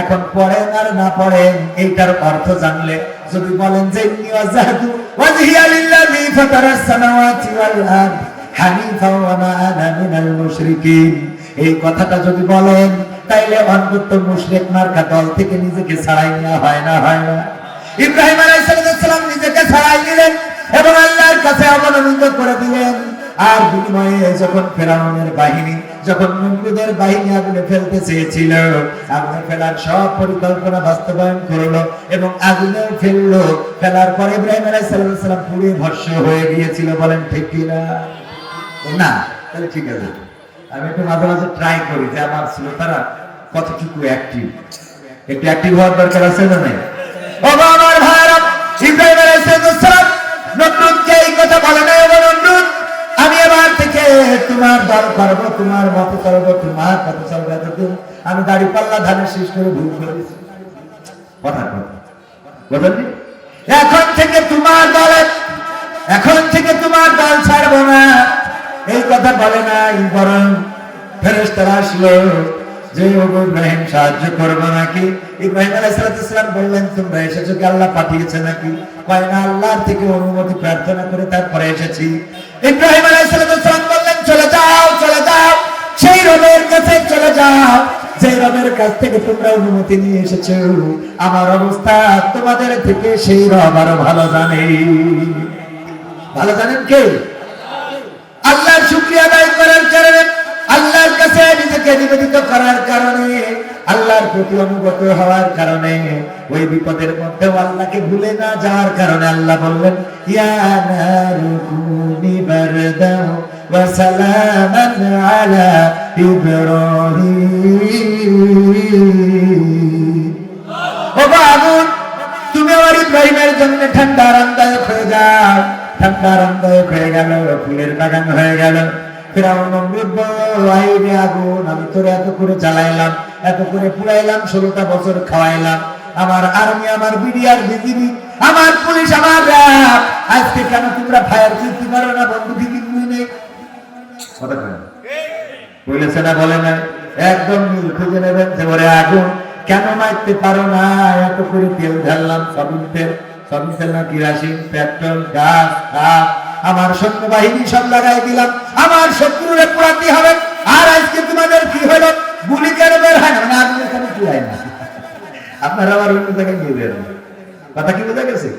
এখন পড়েন আর না পড়েন, এইটার অর্থ জানলে যদি বলেন যে ওয়াজহাতু ওয়াজহিয়া লিল্লাযী ফাতারাস সামাওয়াতি ওয়াল আরদ হানিফা ওয়া মা আনা মিনাল মুশরিকিন, এই কথাটা যদি বলেন তাইলে অন্তত মুশরিক মার্কা দল থেকে নিজেকে ছাড়াই নেওয়া হয় না? হয় না? ইব্রাহিম আলাইহিস সালাম নিজেকে ছাড়াই নিলেন এবং আল্লাহর কাছে অবনমিত করে দিলেন। আর বিনিময়ে যখন ফেরাউনের বাহিনী, যখন নমরুদের বাহিনী আগুনে ফেলতে চেয়েছিল, আগুনে ফেলার সব পরিকল্পনা বাস্তবায়ন করলো এবং আগুনে ফেললো। ফেলার পরে ইব্রাহিম আলাইহিস সালাম পুড়ে ভস্ম হয়ে গিয়েছিল। বলেন ঠিক কিনা? না? তাহলে ঠিক আছে, আমি একটু মাঝে মাঝে ট্রাই করি যে আমার শ্রোতারা কতটুকু অ্যাক্টিভ। একটু অ্যাক্টিভ হওয়ার দরকার আছে না? নাই? ও আমার ভাইরা, ইব্রাহিম আলাইহিস সালাম নমরুদকে এই কথা বলে নাই, ও নমরুদ আমি এবার থেকে তোমার দল করবো, তোমার মত করবো, তোমার কথা চলবে। এতদিন আমি দাড়ি পাল্লা ধানের শেষ করে ভুল করেছি। কথা বলেন, এখন থেকে তোমার দলে, এখন থেকে তোমার দল ছাড়বো না, এই কথা বলে নাই। বরং ফেরেশতারা আসলো যে ইব্রাহিম সাহায্য করবে নাকি? ইব্রাহিম আলাইহিস সালাম বললেন তোমরা এসেছো কি আল্লাহ পাঠিয়েছে নাকি? কয় না, আল্লাহর থেকে অনুমতি প্রার্থনা করে তারপরে এসেছি। ইব্রাহিম আলাইহিস সালাম বললেন চলে যাও, চলে যাও, সেই রবের কাছে চলে যাও যে রবের কাছ থেকে তোমরা অনুমতি নিয়ে এসেছো। আমার অবস্থা তোমাদের থেকে সেই রব আরো ভালো জানে। ভালো জানেন কে? আল্লাহর শুকরিয়া আদায় করার কারণে, আল্লাহর কাছে নিজেকে নিবেদিত করার কারণে, আল্লাহর প্রতি অনুগত হওয়ার কারণে, ওই বিপদের মধ্যেও আল্লাহকে ভুলে না যাওয়ার কারণে আল্লাহ বললেন ইয়া নারু কুনি বারদাও ওয়া সালামান আলা ইব্রাহিম। ও আগুন, তুমি আমার ইব্রাহিমের জন্য ঠান্ডা আরামদায়ক হয়ে যাও। ঠান্ডা আরামদায়ক হয়ে গেল, ফুলের বাগান হয়ে গেল। ফিরাউন নমরুদ বলল আইরে আগুন, আমি তোরে এত করে জ্বালাইলাম, এত করে পুড়াইলাম, 16টা বছর খাওয়াইলাম, আমার আর্মি, আমার বিডিআর, বিজিবি, আমার পুলিশ, আমার র্যাব, আজকে কেন তোমরা ফায়ার করতে পারো না? বন্ধু ঠিকই নেই কথা কয়। বলেছে না বলে না? একদম মিল খুঁজে নেবেন যে ওরে আগুন কেন মারতে পারো না? এত করে তেল ঢাললাম, সবিন তেল না কিরাসিন, পেট্রোল, গ্যাস, কাঠ, আমার সৈন্য বাহিনী সব লাগাই দিলাম, আমার শত্রুরে পোড়াতে হবে, আর আজকে তোমাদের কি হলো? গুলি কেন বের হয় না? আগুন এখানে পুড়ায় না, আপনারা আবার অন্য জায়গায় নিয়ে বের। কথা কি বোঝা গেছে?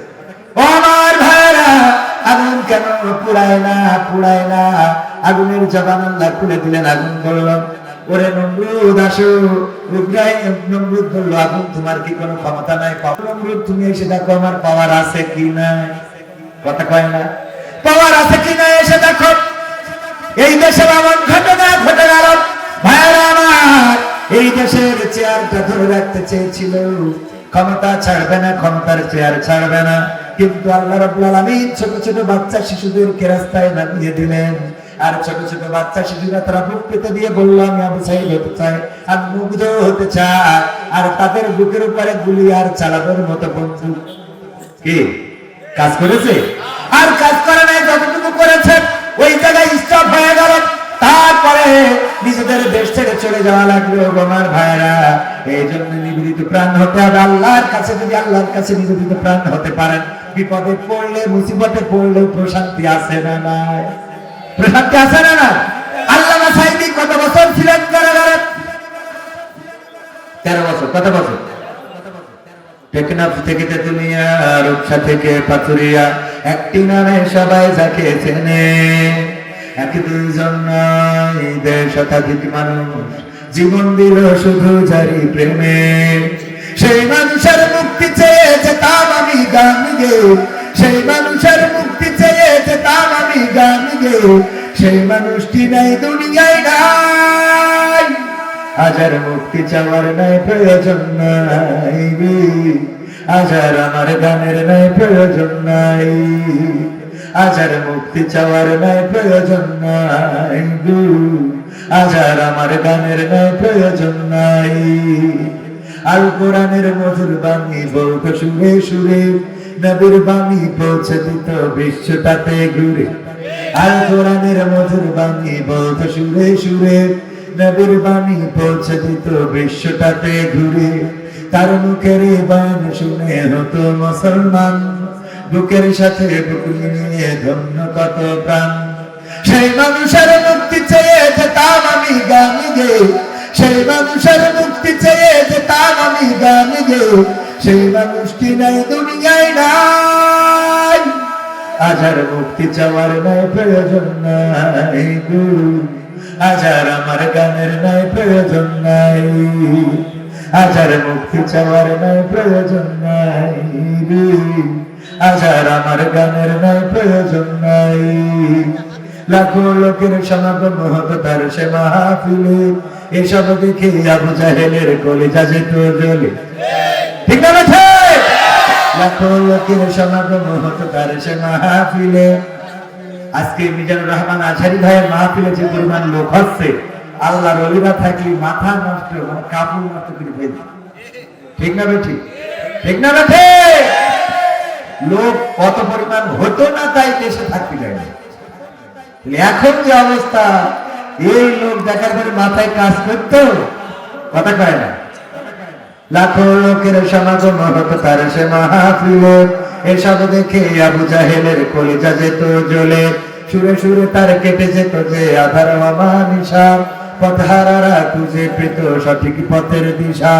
ও আমার ভাইরা, আগুন কেন পুড়ায় না? আগুনের জবান আল্লাহ খুলে দিলেন। আগুন বলল, ওরে নমরুদ আসো। ইব্রাহিম নমরুদ বলল, আগুন তোমার কি কোনো ক্ষমতা নাই? নমরুদ তুমি এসে দেখো আমার পাওয়ার আছে কি না। কথা কয় না? পাওয়ার আছে কি না এসে দেখো। এই দেশে এমন ঘটনা ঘটে গেল ভাইরা আমার, এই দেশের চেয়ারটা ধরে রাখতে চেয়েছিল, ক্ষমতা ছাড়বে না, ক্ষমতার চেয়ার ছাড়বে না, কিন্তু আল্লাহ রাব্বুল আলামিন ছোট ছোট বাচ্চা শিশুদেরকে রাস্তায় নামিয়ে দিলেন। আর ছোট ছোট বাচ্চা শিশুরা তারা বুক পেতে দিয়ে বলল, আমি আবু সাঈদ হতে চাই, আমি মুগ্ধ হতে চাই। আর তাদের বুকের উপরে গুলি আর চালানোর মতো বন্দুক কি কাজ করেছে? আর কাজ করে নাই। যতটুকু করেছে ওই জায়গায় স্টপ হয়ে গেল। তারপরে নিজেদের দেশ থেকে চলে যাওয়া লাগলো। আমার ভাইরা, এই জন্য নিবেদিত প্রাণ হতে হবে আল্লাহর কাছে। যদি আল্লাহর কাছে নিবেদিত প্রাণ হতে পারেন, বিপদে পড়লে, মুসিবতে পড়লে প্রশান্তি আছে না নাই? প্রশান্তি আছে না না? আল্লামা সাঈদী কত বছর ছিলেন কারাগারে? 13 বছর। কত বছর? টেকনাফ থেকে তেতুলিয়া, রূপসা থেকে পাথুরিয়া, একটি নামে সবাই যাকে চেনে। এক দুইজন নয়, দেড় শতাধিক মানুষ জীবন দিল শুধু জারি প্রেমে। সেই মানুষের মুক্তি চেয়ে যেতাম আমি গান গেয়ে, সেই মানুষের মুক্তি চেয়ে যেতাম আমি গান গেয়ে, সেই মানুষটি নাই দুনিয়ায় নাই। আজার মুক্তি চাওয়ার নাই প্রয়োজন নাই, আজার আমার গানের নাই প্রয়োজন নাই, আজার মুক্তি চাওয়ার নাই প্রয়োজন নাই, আজার আমার গানের নাই প্রয়োজন নাই। আল কোরআনের মধুর বাণী বলত সুরে সুরে, নবীর বাণী পৌঁছে দিত বিশ্বটাতে ঘুরে। আল কোরআনের মধুর বাণী বলত সুরে সুরে, নবীর বাণী পৌঁছে দিত বিশ্বটাতে ঘুরে। তার মুখের বাণ শুনে হতো মুসলমান, বুকের সাথে বুক মিলিয়ে ধন্য কত প্রাণ। সেই মানুষের মুক্তি চেয়ে যেতাম আমি গান গেয়ে, সেই মানুষের মুক্তি চেয়ে যেতাম আমি গান গেয়ে, সেই মানুষটি নাই দুনিয়ায় নাই। আজার মুক্তি চাওয়ার নাই প্রয়োজন নাই, আজার আমার গানের নাই প্রয়োজন নাই, আজার মুক্তি চাওয়ার নাই প্রয়োজন নাই, আজার আমার গানের নাই প্রয়োজন নাই। লাখো লোকের সমাগম হতো তার সে মাহফিলে, এসব দেখে আবু জাহেলের কলিজা যেত জ্বলে। ঠিক না বেঠে? লাখো লোকের সমাগম হতো তার সে মাহফিলে। আজকে মিজানুর রহমান আজহারী ভাইয়ের মাহফিলে যে পরিমাণ লোক হচ্ছে, আল্লাহর ওলিরা থাকলে মাথা নষ্ট, মানে কাপড় নষ্ট করে ফেলবে। ঠিক না বেঠি? ঠিক না বেঠে? লোক কত পরিমাণ হতো না, তাই দেশে থাকতে যায় না। এখন যে অবস্থা, এই লোক দেখার পরে মাথায় কাজ করতো? কথা কয় না। লাখো লোকের সমাগম হতো তার সে মাহফিলে, এসব দেখে আবু জাহেলের কলিজা যেত জ্বলে। সুরে সুরে তার কেটে যেত যে আধার অমানিসা, পথহারারা খুঁজে পেত সঠিক পথের দিশা।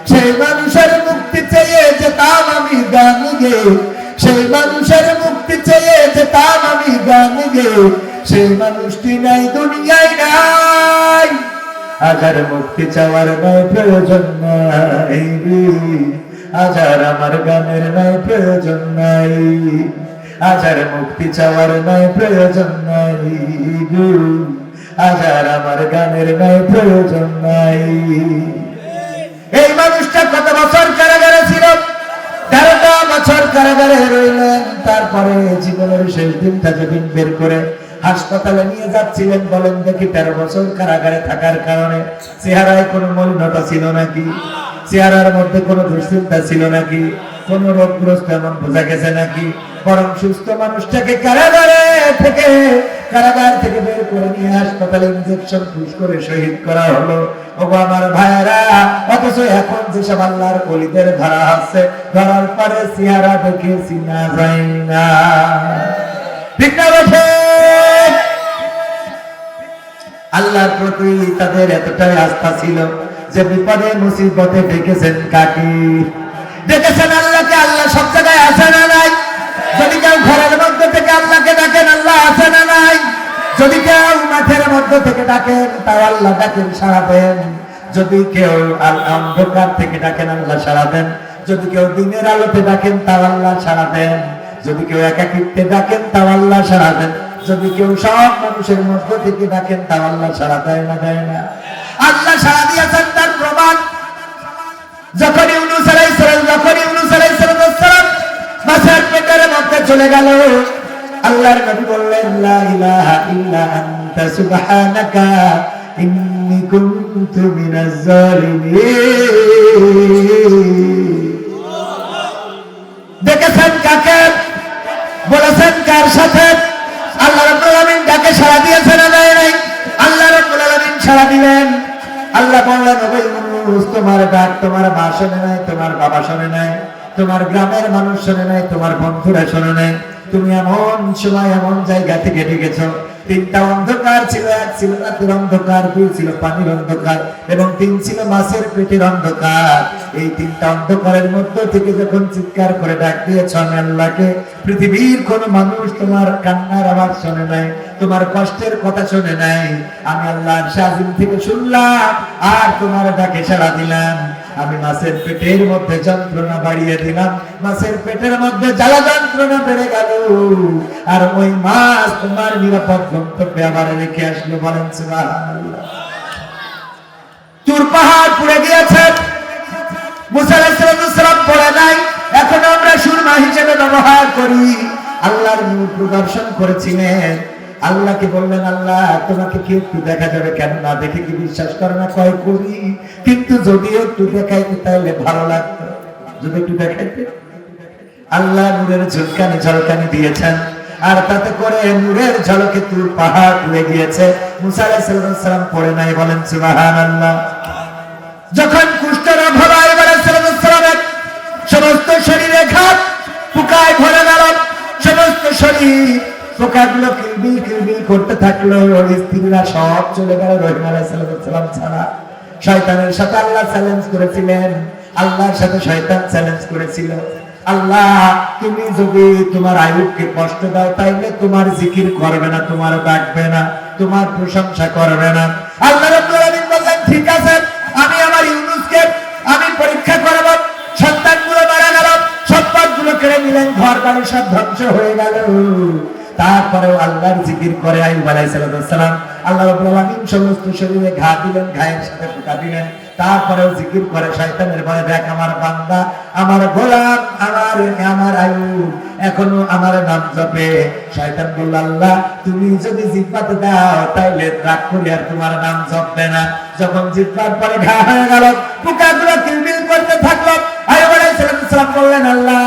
সেই মানুষের মুক্তি চেয়ে যেতাম আমি গান গেয়ে, সেই মানুষের মুক্তি চেয়ে যেতাম আমি গান গেয়ে, সেই মানুষটি নাই দুনিয়ায় নাই। আজার মুক্তি চাওয়ার নাই প্রয়োজন নাই, আজার আমার গানের নাই প্রয়োজন নাই, আজার মুক্তি চাওয়ার নাই প্রয়োজন নাই, আজার আমার গানের নাই প্রয়োজন নাই। এই মানুষটা কত বছর কারাগারে ছিল? 13টা বছর কারাগারে রইলেন। তারপরে জীবনের শেষ দিনটা যেদিন বের করে হাসপাতালে নিয়ে যাচ্ছিলেন, বলেন দেখি 13 বছর কারাগারে থাকার কারণে চেহারায় কোনো মলিনতা ছিল নাকি? চেহারার মধ্যে কোনো দুশ্চিন্তা ছিল নাকি? কোনো রোগগ্রস্ত এমন বোঝা গেছে নাকি? বরং সুস্থ মানুষটাকে কারাগার থেকে বের করে নিয়ে হাসপাতালে ইনজেকশন পুশ করে শহীদ করা হলো। ওগো আমার ভাইরা, অথচ এখন যেসব আল্লাহর ওলিদের ধরা হচ্ছে, ধরার পরে চেহারা দেখে চিনা যায় না। ঠিক না বটে? আল্লাহর প্রতি তাদের এতটাই আস্থা ছিল যে বিপদে মুসিবতে ডেকেছেন কাকে? ডেকেছেন আল্লাহকে। আল্লাহ সব জায়গায় আছে না নাই? যদি কেউ ঘরের মধ্যে থেকে আল্লাহকে ডাকেন, আল্লাহ আছে না নাই? যদি কেউ মাঠের মধ্যে থেকে ডাকেন, তাও আল্লাহ ডাকেন, সাড়া দেন। যদি কেউ অন্ধকার থেকে ডাকেন, আল্লাহ সাড়া দেন। যদি কেউ দিনের আলোতে ডাকেন, তাও আল্লাহ সাড়া দেন। যদি কেউ একাকিত্বে ডাকেন, তাও আল্লাহ সাড়া দেন। যদি কেউ সব মানুষের মধ্য থেকে ডাকেন, তাও আল্লাহ সাড়া দেয় না, দেয় না। আল্লাহ সাড়া দিয়েছেন, তার প্রমাণ যখন ইউনূস আলাইহিস সালাম মাছের পেটের মধ্যে চলে গেল, আল্লাহর নবী বললেন, লা ইলাহা ইল্লা আনতা সুবহানাকা ইন্নী কুনতু মিনাজ জালিমিন। দেখেছেন কাকে? বলেছেন কার সাথে? আল্লাহ রাব্বুল আলামিন ডাকে সাড়া দিয়েছেন না দেয় নাই? আল্লাহ রাব্বুল আলামিন সাড়া দিলেন। আল্লাহ বললেন, ওগো ইউনূস, তোমার ডাক তোমার মা শোনে নাই, তোমার বাবা শোনে নাই, তোমার গ্রামের মানুষ শোনে নাই, তোমার বন্ধুরা শোনে নাই। তুমি এমন সময় এমন জায়গা থেকে ডেকেছো, তিনটা অন্ধকার ছিল। এক ছিল রাতের অন্ধকার, দুই ছিল পানির অন্ধকার, এবং তিন ছিল মাছের পেটের অন্ধকার। এই তিনটা অন্ধকারের মধ্য থেকে যখন চিৎকার করে ডাক দিয়েছ আমি আল্লাহকে, পৃথিবীর কোন মানুষ তোমার কান্নার আওয়াজ শোনে নাই, তোমার কষ্টের কথা শোনে নাই। আমি আল্লাহর শাহিদ থেকে শুনলাম আর তোমার ডাকে সাড়া দিলাম। আমি মাছের পেটের মধ্যে যন্ত্রণা বাড়িয়ে দিলাম, মাছের পেটের মধ্যে জ্বালা যন্ত্রণা বেড়ে গেল, আর ওই মাছ তোমার নিরাপদ গন্তব্যে আবার রেখে আসলো। বলেন সুবহানাল্লাহ। তুর পাহাড় পুড়ে গিয়েছে, মুসা আলাইহিস সালাম পড়ে নাই, এখন আমরা সুরমা হিসেবে ব্যবহার করি। আল্লাহর নূর প্রদর্শন করেছিলেন। আল্লাহকে বললেন, আল্লাহ তোমাকে কি একটু দেখা যাবে? কেন না দেখে কি বিশ্বাস করে না? কয় করি, কিন্তু যদি একটু দেখাইতে তাহলে ভালো লাগতো, যদি একটু দেখাইতে। আল্লাহ নূরের ঝলকানি দিয়েছেন, আর তাতে করে নূরের ঝলকে তুর পাহাড় পুড়ে গিয়েছে। মুসা আলাইহিস সালাম পড়ে নাই। বলেন সুবহানাল্লাহ। যখন কুষ্ঠরোগ হলো আইয়ুব আলাইহিস সালামের, সমস্ত শরীরে ঘাত পোকায় ভরে গেল, সমস্ত শরীর পোকাগুলো কিলবিল করতে থাকলো। স্ত্রীরা সব চলে গেল রহিম আলাইহিস সালাম ছাড়া। শয়তানের সাথে আল্লাহ চ্যালেঞ্জ করেছিলেন, আল্লাহর সাথে শয়তান চ্যালেঞ্জ করেছিল, আল্লাহ তুমি যদি তোমার আইয়ুবকে কষ্ট দাও তাইলে তোমার জিকির করবে না, তোমার ডাকবে না, তোমার প্রশংসা করবে না। আল্লাহ রাব্বুল আলামিন বললেন, ঠিক আছে, আমি আমার ইউনূসকে আমি পরীক্ষা করব। সন্তানগুলো মারা গেল, সম্পদগুলো কেড়ে নিলেন, ঘর বাড়ি সব ধ্বংস হয়ে গেল। তারপরেও আল্লাহর জিকির করে আইয়ুব আলাইহিস সালাম। আল্লাহ রাব্বুল আলামিন সমস্ত শরীরে ঘা দিলেন, ঘায়ের সাথে পোকা দিলেন। তারপরেও জিকির করে শয়তানের ভয়ে, দেখ আমার বান্দা, আমার গোলাম, আমার আইয়ুব এখনো আমার নাম জপে। শয়তান বলল, আল্লাহ তুমি যদি জিহ্বাতে দাও তাইলে রাগ করি আর তোমার নাম জপবে না। যখন জিহ্বার পরে ঘা হয়ে গেল, পোকাগুলো কিলবিল করতে থাকলো, আইয়ুব আলাইহিস সালাম বললেন, আল্লাহ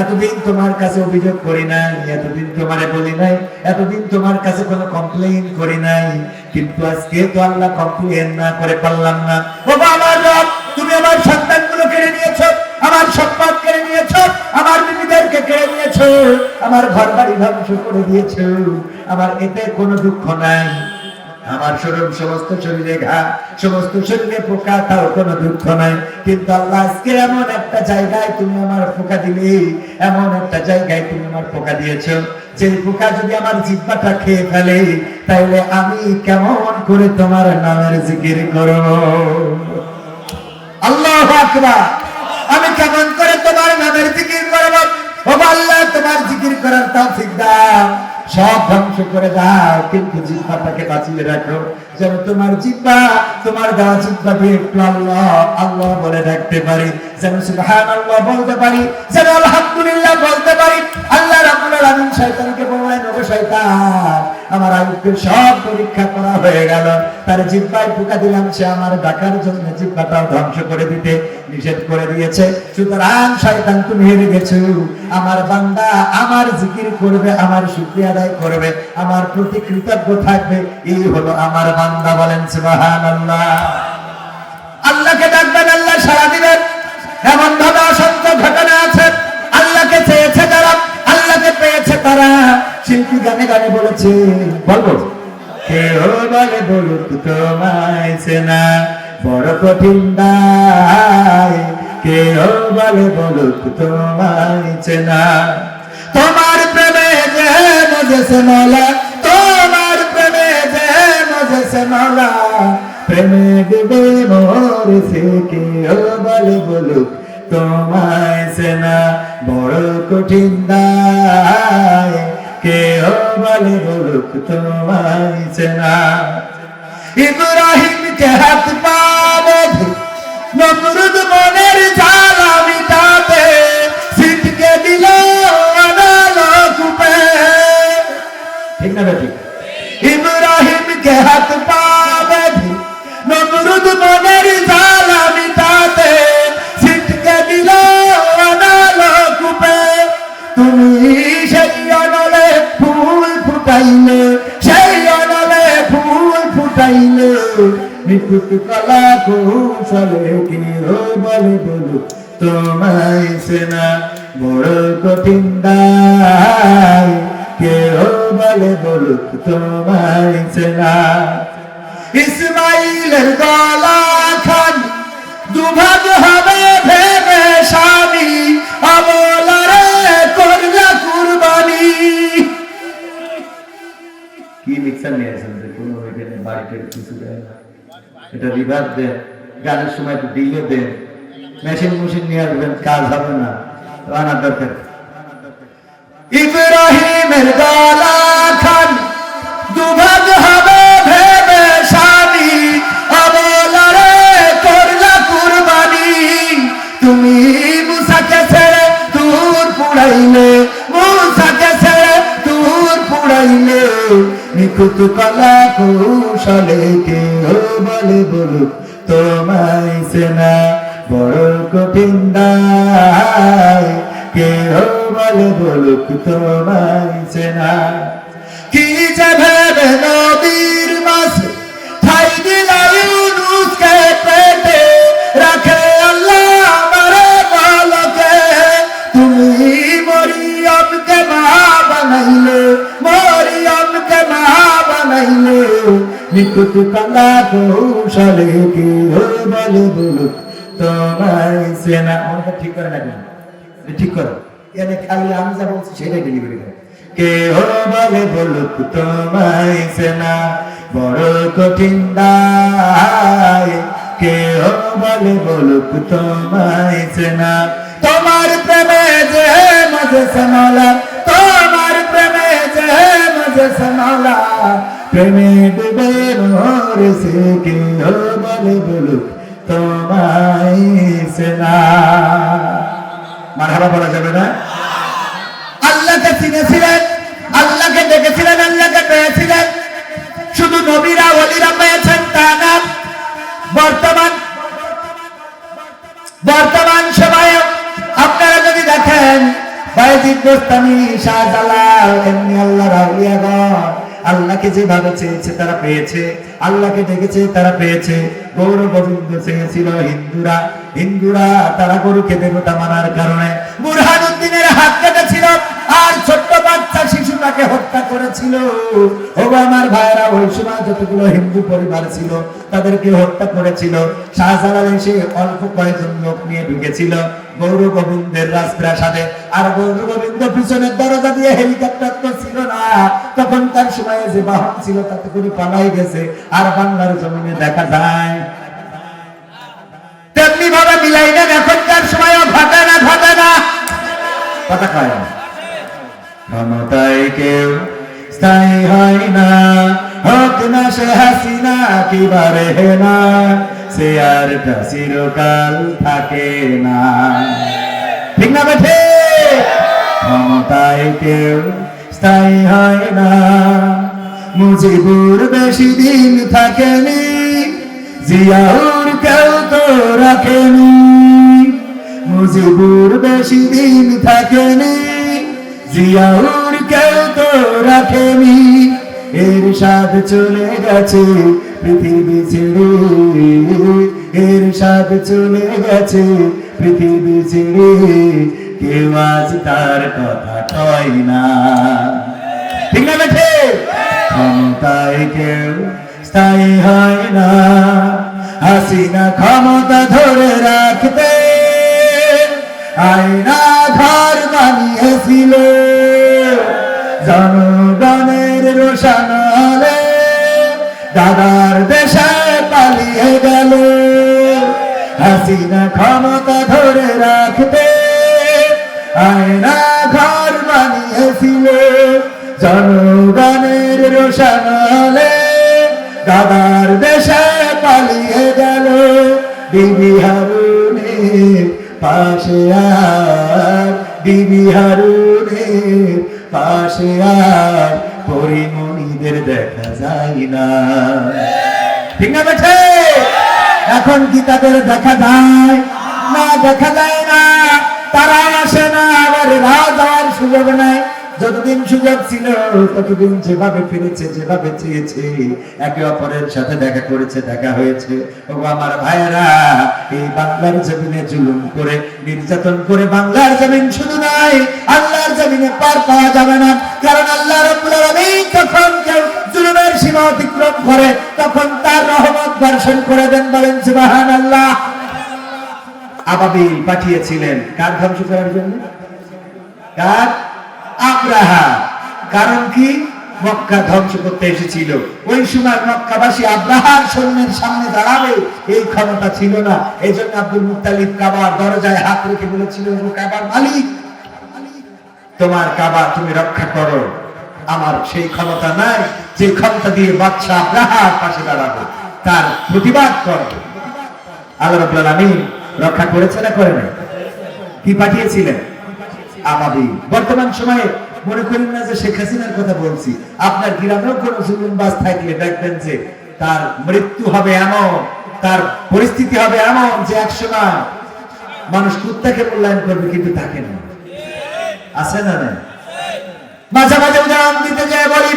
এতদিন তোমার কাছে অভিযোগ করি নাই, এতদিন তোমারে বলি নাই, এতদিন তোমার কাছে কোনো কমপ্লেইন করি নাই, কিন্তু আজকে তো আল্লাহ কমপ্লেইন না করে পারলাম না। ও আমার রব, তুমি আমার সন্তানগুলো কেড়ে নিয়েছো, আমার সম্পদ কেড়ে নিয়েছো, আমার বিবিদেরকে কেড়ে নিয়েছো, আমার ঘর বাড়ি ধ্বংস করে দিয়েছো। আমার এতে কোনো দুঃখ নাই, আমার সমস্ত শরীরে ঘা, সমস্ত শরীরে পোকা, তাও কোনো দুঃখ নাই। কিন্তু আল্লাহ আজকে এমন একটা জায়গায় তুমি আমার পোকা দিলে, এমন একটা জায়গায় তুমি আমার পোকা দিয়েছো, যে পোকা যদি আমার জিহ্বাটা খেয়ে ফেলে তাইলে আমি কেমন করে তোমার নামের জিকির করব? আল্লাহু আকবার। আমি কেমন করে তোমার নামের জিকির করব? ও আল্লাহ, তোমার জিকির করার তৌফিক দাও। সব ধ্বংস করে দাও, কিন্তু জিহ্বাটাকে বাঁচিয়ে রাখো, যেন তোমার জিহ্বা, তোমার দেওয়া জিহ্বা দিয়ে একটু আল্লাহ আল্লাহ বলে রাখতে পারি, যেন সুবহানাল্লাহ বলতে পারি, যেন আলহামদুলিল্লাহ বলতে পারি। আল্লাহ রাব্বুল আলামিন শয়তানকে বললেন, ওগো শয়তান, আমার আইয়ুবকে সব পরীক্ষা করা হয়ে গেল, তার জিহ্বায় পোকা দিলাম, সে আমার ডাকার জন্য জিহ্বাটাও ধ্বংস করে দিতে নিষেধ করে দিয়েছে। সুতরাং শয়তান তুমি হেরে গেছো। আমার বান্দা আমার জিকির করবে, আমার শুকরিয়া আদায় করবে, আমার প্রতি কৃতজ্ঞ থাকবে, এই হলো আমার বান্দা। বলেন সুবহানাল্লাহ। আল্লাহকে ডাকবেন, আল্লাহ সাড়া দিবেন। এমন ভাবে অসংখ্য ঘটনা আছে। আল্লাহকে চেয়েছে যারা, আল্লাহকে পেয়েছে তারা। শিল্পী গানে গানে বলেছে, বলবো কেউ বলে বলুক তোমায় চেনা বড় কঠিন দায়, কেউ বলে বলুক তোমায় চেনা। তোমার প্রেমে যে মজেছে মৌলা, তোমার প্রেমে যে মজেছে মৌলা, প্রেমে ডুবে মরেছে, কেউ বলে বলুক তোমায় চেনা বড় কঠিন দায়, কেউ বলে বলুক তোমায় চেনা। ইব্রাহিমকে হাত পা বেঁধে নমরুদ মনের জ্বালা মিটাতে ছিটকে দিল আলোকূপে। ঠিক না ঠিক? ইব্রাহিমকে হাত পা বেঁধে নমরুদ মনের জ্বালা মিটাতে ছিটকে দিল আলোকূপে। তুমি সেই অনলে ফুল ফুটাইলে, সেই অনলে ফুল ফুটাইলে, নিখুঁত কলা কৌশলে কেউ বলে বলুক তোমায় চেনা বড় কঠিন দায়, কেউ বলে বলুক তোমায় চেনা। ইসমাইলের গলা খান দুভাগ হবে ভেবে স্বামী, অবলারে করলা কুরবানি। কি মিক্সার নিয়ে আসেন যে কোনো এখানে বাড়িতে কিছু দেয় না, এটা রিভার দেন, গানের সময় একটু ডিলে দেন, মেশিন নিয়ে আসবেন, কাজ হবে না, আনার দরকার। ইব্রাহিমের গলা খান দুভাগ হবে ভেবে স্বামী, অবলারে করলা কুরবানি। তুমি মুসাকে ছেড়ে দূর পুড়াইলে, মুসাকে ছেড়ে দূর পুড়াইলে, নিখুঁত কলা কৌশলে কেউ বলে বলুক তোমায় চেনা বড় কঠিন দায়, কেউ বলে বলুক তোমায় চেনা। কি যে ভেবে নদীর মাঝে ঠাই দিলা ইউনুসকে পেটে, রাখে আল্লাহ আমারে বলকে। তুমি মরিয়মকে মা বানাইলে, মরিয়মকে মা বানাইলে, নিখুঁত কলা কৌশলে কেউ বলে বলুক তোমায় চেনা। মনটা ঠিক করে না, ঠিক করো, এনে খালি আমি যা বলছি সেটাই ডেলিভারি করো। কেউ বলে বলুক তোমায় চেনা বড় কঠিন দায়, কেউ বলে বলুক তোমায় চেনা। তোমার প্রেমে যে মজেছে মৌলা, তোমার প্রেমে যে মজেছে মৌলা, প্রেমে ডুবে মরেছে, কেউ বলে বলুক তোমায় চেনা। মারহাবা বলা যাবে না? আল্লাহকে চিনেছিলেন, আল্লাহকে দেখেছিলেন, আল্লাহকে পেয়েছিলেন। শুধু নবীরা ওলিরা পেয়েছেন তা না, বর্তমান সময়ে আপনারা যদি দেখেন বায়েজিদ বোস্তামি, শাহজালাল, এমনি আল্লাহর আউলিয়াগণ আল্লাহকে যেভাবে চেয়েছে তারা পেয়েছে, আল্লাহকে ডেকেছে তারা পেয়েছে। গৌর গোবিন্দ চেয়েছিল হিন্দুরা, হিন্দুরা তারা গরুকে দেবতা মানার কারণে বুরহানুদ্দিনের হাত কেটেছিল, আর ছোট্ট বাচ্চা শিশুটাকে হত্যা করেছিল। ও আমার ভাইরা, ওই সময় যতগুলো হিন্দু পরিবার ছিল তাদেরকে হত্যা করেছিল। শাহজালাল এসে অল্প কয়েকজন লোক নিয়ে ঢুকেছিল গৌর গোবিন্দের রাজপ্রাসাদে, আর গৌর গোবিন্দ পিছনের দরজা দিয়ে হেলিকপ্টার তো ছিল না, তখন তার সময়ে যে বাহন ছিল তাতে করে পালাই গেছে। আর বাংলার জমিনে দেখা যায় তেমনি ভাবে মিলাই না, এখনকার সময়ও ঘটে না, ঘটে না, কথা কয় না। ক্ষমতায় কেউ স্থায়ী হয় না, হোক না সে হাসিনা কিবারে না, সে আর চিরকাল থাকে না। ঠিক না বেঠে? ক্ষমতায় কেউ স্থায়ী হয় না, মুজিবুর বেশি দিন থাকেনি, জিয়াউর কেউ তো রাখেনি, মুজিবুর বেশি দিন থাকেনি, জিয়াউর কেউ তো রাখেনি। এরশাদ চলে গেছে পৃথিবী ছেড়ে, এরশাদ চলে গেছে পৃথিবী ছেড়ে, কেউ আজ তার কথা কয় না। ঠিক না বেঠে? ক্ষমতায় কেউ স্থায়ী হয় না, হাসিনা ক্ষমতা ধরে রাখতে আয়না ঘর বানিয়েছিল, জনগণের রোশনালে দাদার দেশে পালিয়ে গেল। হাসিনা ক্ষমতা ধরে রাখতে আয়না ঘর বানিয়েছিল, জনগণের রোশনালে দাদার দেশে পালিয়ে গেল। বিবি হারুনের পাশে আর, বিবি হারুনের পাশে আর পরিমণিদের দেখা যায় না। ঠিক না বেঠে? এখন কি তাদের দেখা যায় না? দেখা যায় না, তারা আসে না, আবার যাওয়ার সুযোগ নাই। যতদিন সুযোগ ছিল ততদিন যেভাবে ফিরেছে, যেভাবে চেয়েছে, একে অপরের সাথে দেখা করেছে, দেখা হয়েছে। ও আমার ভাইয়েরা, এই বাংলার জমিনে জুলুম করে, নির্যাতন করে বাংলার জমিন শুধু নয়, আল্লাহর জমিনে পার পাওয়া যাবে না। কারণ আল্লাহ রাব্বুল আলামিন যখন কেউ জুলুমের সীমা অতিক্রম করে, তখন তার রহমত বর্ষণ করে দেন। বলেন সুবহানাল্লাহ। আবাবিল পাঠিয়েছিলেন কার ধ্বংস করার জন্য? কার? আব্রাহা। কারণ কি? মক্কা ধ্বংস করতে এসেছিল। ওই সময় মক্কাবাসী আব্রাহার সৈন্যের সামনে দাঁড়াবে এই ক্ষমতা ছিল না। এই জন্য আব্দুল মুত্তালিব কাবার দরজায় হাত রেখে বলেছিল, ও কাবার মালিক, তোমার কাবা তুমি রক্ষা করো। আমার সেই ক্ষমতা নাই যে ক্ষমতা দিয়ে বাদশা আব্রাহার পাশে দাঁড়াবো, তার প্রতিবাদ করবো। আল্লাহ রাব্বুল আলামিন রক্ষা করেছে না করে না? কি পাঠিয়েছিলেন? আবাবিল। বর্তমান সময়ে মনে করেন না যে শেখ হাসিনার কথা বলছি। আপনার গ্রামেও কোন জুলুমবাজ থাকলে দেখবেন যে তার মৃত্যু হবে এমন, তার পরিস্থিতি হবে এমন যে একসময় মানুষ কুত্তাকে মূল্যায়ন করবে, কিন্তু তাকে না। আছে না? না মাঝে মাঝে উদাহরণ দিতে যায় বলি,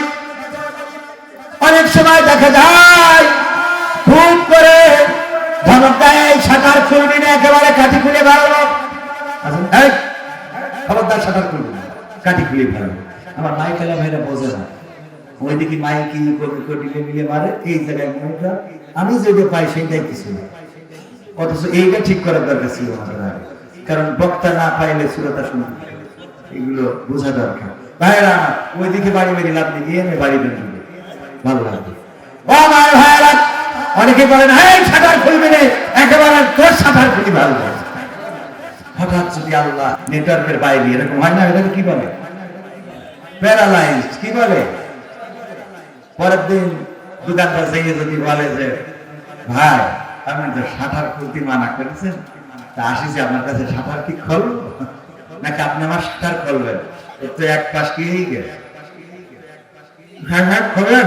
অনেক সময় দেখা যায় খুব করে ধমক দেয়, শাটার খুলবি না, একেবারে কাঠি খুলে ভালো। খবরদার শাটার খুলবি না, কাঠি খুলে ভালো। আমার মাইকেলা ভাইরা বোঝে না, ওইদিকে মাইকি কটিলে মিলে মারে, এই জায়গায় মনটা আমি যেটা পাই সেইটাই কিছু না। অথচ এইটা ঠিক করার দরকার ছিল আমাদের আগে, কারণ বক্তা না পাইলে শ্রোতা শুনতে, এগুলো বোঝা দরকার। ভাইরা ওইদিকে বাড়ি মেরে লাভ নেই, এনে বাড়ি বের ভালো লাগবে। ও আমার ভাইরা, অনেকে বলেন এই শাটার খুলবি না, একেবারে তোর শাটার খুলি ভালো। হঠাৎ যদি আল্লাহ নেটওয়ার্কের বাইরে এরকম হয় না, এটাকে কি বলে? প্যারালাইজড। কি বলে? পরের দিন দোকানদার যাইয়ে যদি বলে যে ভাই আপনি তো শাটার খুলতে মানা করেছেন, তা আসিছি আপনার কাছে, শাটার কি খুলবো নাকি আপনি আমার শাটার খুলবেন? তো এক পাশ কি গেছে, হ্যাঁ হ্যাঁ খুলবেন,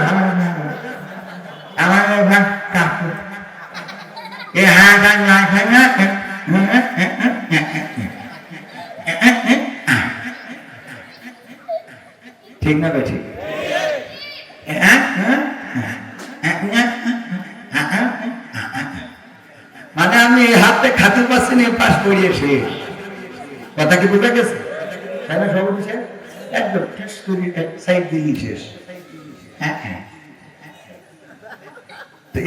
আমার কাকু এ হ্যাঁ না খাই না। ঠিক না ভাই? ঠিক। মানে আমি হাতে খাতে পাচ্ছি না, পাশ পড়িয়ে শেষ। কথা কি বুঝা গেছে? তাই না? সব শেষ, একদম সাইড দিয়ে শেষ।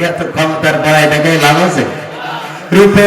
এত ক্ষমতার বড়াই দেখায় লাভ আছে? রূপে